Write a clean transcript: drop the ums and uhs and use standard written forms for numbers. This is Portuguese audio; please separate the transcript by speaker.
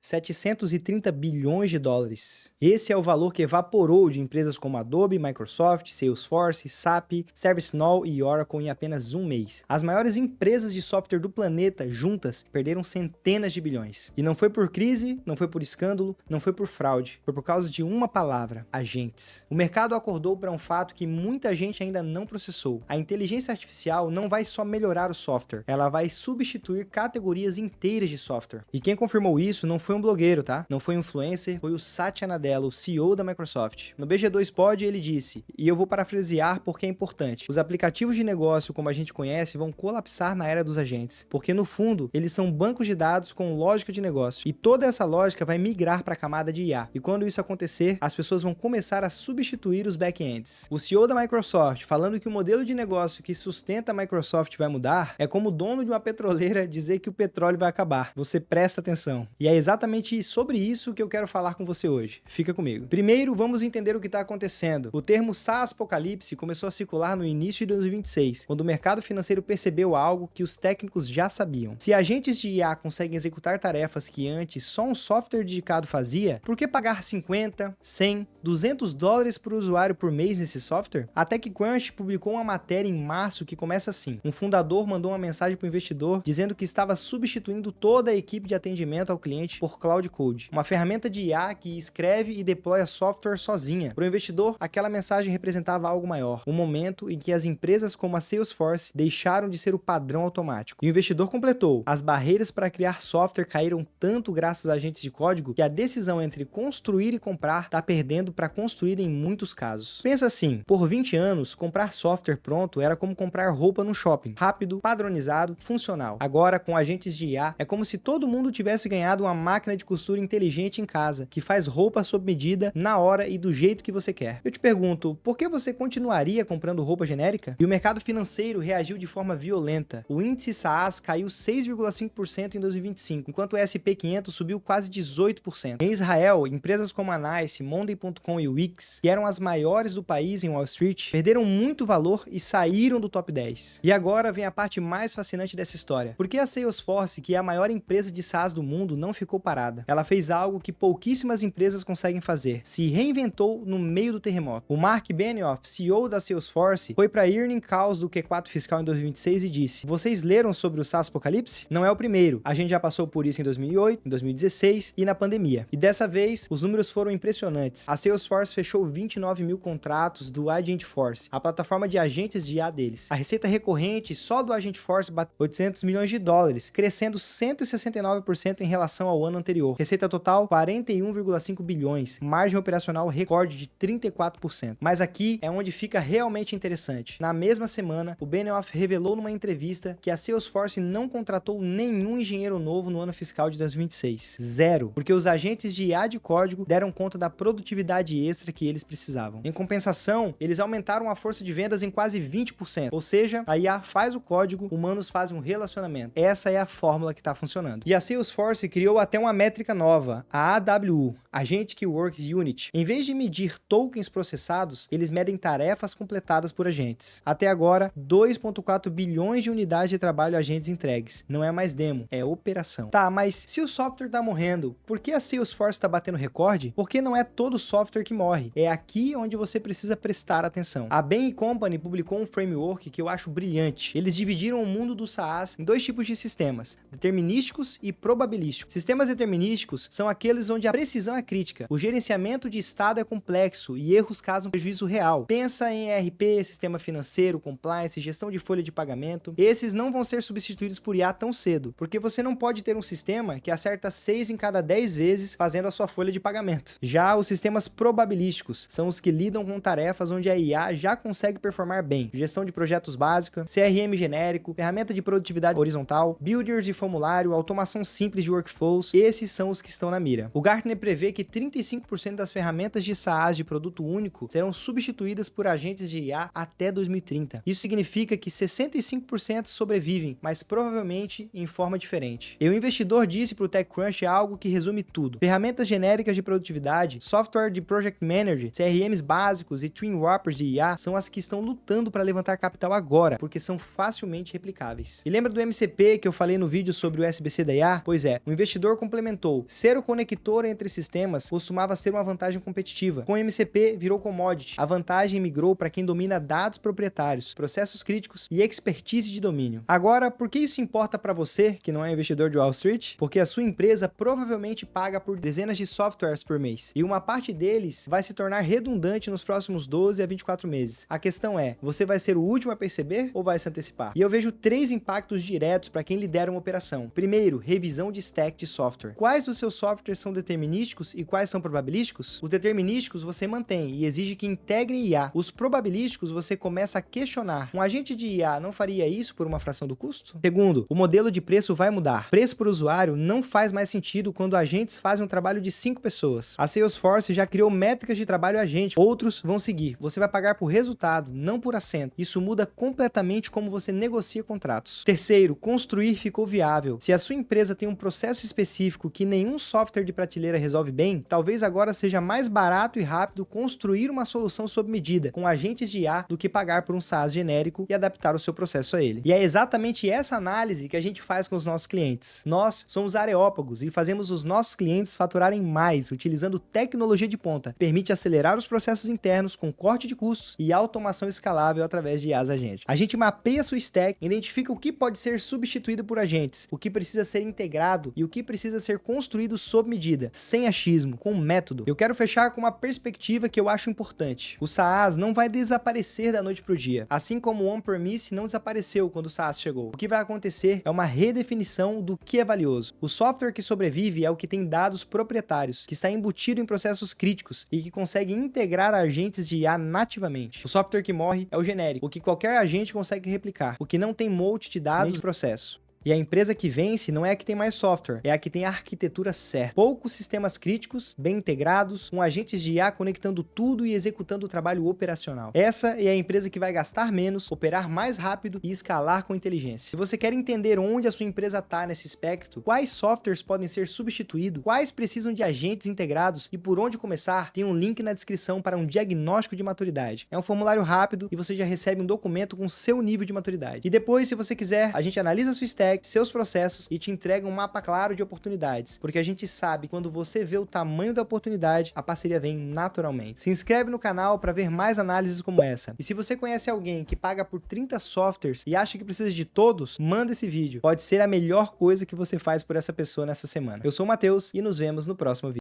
Speaker 1: 730 bilhões de dólares. Esse é o valor que evaporou de empresas como Adobe, Microsoft, Salesforce, SAP, ServiceNow e Oracle em apenas um mês. As maiores empresas de software do planeta juntas perderam centenas de bilhões. E não foi por crise, não foi por escândalo, não foi por fraude. Foi por causa de uma palavra: agentes. O mercado acordou para um fato que muita gente ainda não processou. A inteligência artificial não vai só melhorar o software, ela vai substituir categorias inteiras de software. E quem confirmou isso não foi um blogueiro, tá? Não foi um influencer, foi o Satya Nadella, o CEO da Microsoft. No BG2 Pod ele disse, e eu vou parafrasear porque é importante: os aplicativos de negócio como a gente conhece vão colapsar na era dos agentes, porque no fundo eles são bancos de dados com lógica de negócio, e toda essa lógica vai migrar para a camada de IA. E quando isso acontecer, as pessoas vão começar a substituir os back-ends. O CEO da Microsoft falando que o modelo de negócio que sustenta a Microsoft vai mudar é como o dono de uma petroleira dizer que o petróleo vai acabar. Você presta atenção. E é exatamente sobre isso que eu quero falar com você hoje. Fica comigo. Primeiro, vamos entender o que está acontecendo. O termo SaaS Apocalipse começou a circular no início de 2026, quando o mercado financeiro percebeu algo que os técnicos já sabiam. Se agentes de IA conseguem executar tarefas que antes só um software dedicado fazia, por que pagar 50, 100, 200 dólares por usuário por mês nesse software? A TechCrunch publicou uma matéria em março que começa assim: um fundador mandou uma mensagem para o investidor dizendo que estava substituindo toda a equipe de atendimento ao cliente por Cloud Code, uma ferramenta de IA que escreve e deploya software sozinha. Para o investidor, aquela mensagem representava algo maior, um momento em que as empresas como a Salesforce deixaram de ser o padrão automático. E o investidor completou: as barreiras para criar software caíram tanto graças a agentes de código que a decisão entre construir e comprar está perdendo para construir em muitos casos. Pensa assim, por 20 anos, comprar software pronto era como comprar roupa no shopping, rápido, padronizado, funcional. Agora, com agentes de IA, é como se todo mundo tivesse ganhado uma máquina de costura inteligente em casa, que faz roupa sob medida, na hora e do jeito que você quer. Eu te pergunto, por que você continuaria comprando roupa genérica? E o mercado financeiro reagiu de forma violenta. O índice SaaS caiu 6,5% em 2025, enquanto o S&P 500 subiu quase 18%. Em Israel, empresas como a NICE, Monday.com e Wix, que eram as maiores do país em Wall Street, perderam muito valor e saíram do top 10. E agora vem a parte mais fascinante dessa história. Por que a Salesforce, que é a maior empresa de SaaS do mundo, não ficou parada? Ela fez algo que pouquíssimas empresas conseguem fazer: se reinventou no meio do terremoto. O Mark Benioff, CEO da Salesforce, foi para a Earnings Calls do Q4 fiscal em 2026 e disse: vocês leram sobre o SaaS Apocalipse? Não é o primeiro. A gente já passou por isso em 2008, em 2016 e na pandemia. E dessa vez, os números foram impressionantes. A Salesforce fechou 29 mil contratos do Agentforce, a plataforma de agentes de IA deles. A receita recorrente só do Agentforce bateu 800 milhões de dólares, crescendo 169% em relação ao ano anterior. Receita total, 41,5 bilhões. Margem operacional recorde de 34%. Mas aqui é onde fica realmente interessante. Na mesma semana, o Benioff revelou numa entrevista que a Salesforce não contratou nenhum engenheiro novo no ano fiscal de 2026. Zero. Porque os agentes de IA de código deram conta da produtividade extra que eles precisavam. Em compensação, eles aumentaram a força de vendas em quase 20%. Ou seja, a IA faz o código, humanos fazem um relacionamento. Essa é a fórmula que está funcionando. E a Salesforce criou até uma métrica nova, a AWU, Agentic Works Unit. Em vez de medir tokens processados, eles medem tarefas completadas por agentes. Até agora, 2,4 bilhões de unidades de trabalho agentes entregues. Não é mais demo, é operação. Tá, mas se o software tá morrendo, por que a Salesforce tá batendo recorde? Porque não é todo software que morre. É aqui onde você precisa prestar atenção. A Bain Company publicou um framework que eu acho brilhante. Eles dividiram o mundo do SaaS em dois tipos de sistemas: determinísticos e probabilísticos. Sistemas determinísticos são aqueles onde a precisão é crítica, o gerenciamento de estado é complexo e erros causam prejuízo real. Pensa em ERP, sistema financeiro, compliance, gestão de folha de pagamento. Esses não vão ser substituídos por IA tão cedo, porque você não pode ter um sistema que acerta 6 em cada 10 vezes fazendo a sua folha de pagamento. Já os sistemas probabilísticos são os que lidam com tarefas onde a IA já consegue performar bem: gestão de projetos básica, CRM genérico, ferramenta de produtividade horizontal, builders de formulário, automação simples de workflows. Esses são os que estão na mira. O Gartner prevê que 35% das ferramentas de SaaS de produto único serão substituídas por agentes de IA até 2030. Isso significa que 65% sobrevivem, mas provavelmente em forma diferente. E o investidor disse para o TechCrunch algo que resume tudo: ferramentas genéricas de produtividade, software de Project Manager, CRMs básicos e Twin Wrappers de IA são as que estão lutando para levantar capital agora, porque são facilmente replicáveis. E lembra do MCP que eu falei no vídeo sobre o SBC da IA? Pois é, o investidor complementou. Ser o conector entre sistemas costumava ser uma vantagem competitiva. Com MCP, virou commodity. A vantagem migrou para quem domina dados proprietários, processos críticos e expertise de domínio. Agora, por que isso importa para você, que não é investidor de Wall Street? Porque a sua empresa provavelmente paga por dezenas de softwares por mês, e uma parte deles vai se tornar redundante nos próximos 12 a 24 meses. A questão é, você vai ser o último a perceber ou vai se antecipar? E eu vejo 3 impactos diretos para quem lidera uma operação. Primeiro, revisão de stack de software. Quais dos seus softwares são determinísticos e quais são probabilísticos? Os determinísticos você mantém e exige que integre IA. Os probabilísticos você começa a questionar. Um agente de IA não faria isso por uma fração do custo? Segundo, o modelo de preço vai mudar. Preço por usuário não faz mais sentido quando agentes fazem um trabalho de 5 pessoas. A Salesforce já criou métricas de trabalho agente. Outros vão seguir. Você vai pagar por resultado, não por assento. Isso muda completamente como você negocia contratos. Terceiro, construir ficou viável. Se a sua empresa tem um processo específico que nenhum software de prateleira resolve bem, talvez agora seja mais barato e rápido construir uma solução sob medida, com agentes de IA, do que pagar por um SaaS genérico e adaptar o seu processo a ele. E é exatamente essa análise que a gente faz com os nossos clientes. Nós somos areópagos e fazemos os nossos clientes faturarem mais, utilizando tecnologia de ponta. Permite acelerar os processos internos com corte de custos e automação escalável através de IaaS agente. A gente mapeia sua stack, identifica o que pode ser substituído por agentes, o que precisa ser integrado e o que precisa ser construído sob medida, sem achismo, com método. Eu quero fechar com uma perspectiva que eu acho importante. O SaaS não vai desaparecer da noite para o dia, assim como o on-premise não desapareceu quando o SaaS chegou. O que vai acontecer é uma redefinição do que é valioso. O software que sobrevive é o que tem dados proprietários, que está embutido em processos críticos e que consegue integrar agentes de IA nativamente. O software que morre é o genérico, o que qualquer agente consegue replicar, o que não tem monte de dados de processo. E a empresa que vence não é a que tem mais software, é a que tem a arquitetura certa. Poucos sistemas críticos, bem integrados, com agentes de IA conectando tudo e executando o trabalho operacional. Essa é a empresa que vai gastar menos, operar mais rápido e escalar com inteligência. Se você quer entender onde a sua empresa está nesse espectro, quais softwares podem ser substituídos, quais precisam de agentes integrados e por onde começar, tem um link na descrição para um diagnóstico de maturidade. É um formulário rápido e você já recebe um documento com seu nível de maturidade. E depois, se você quiser, a gente analisa a sua stack, seus processos e te entrega um mapa claro de oportunidades, porque a gente sabe que quando você vê o tamanho da oportunidade, a parceria vem naturalmente. Se inscreve no canal para ver mais análises como essa. E se você conhece alguém que paga por 30 softwares e acha que precisa de todos, manda esse vídeo. Pode ser a melhor coisa que você faz por essa pessoa nessa semana. Eu sou o Matheus e nos vemos no próximo vídeo.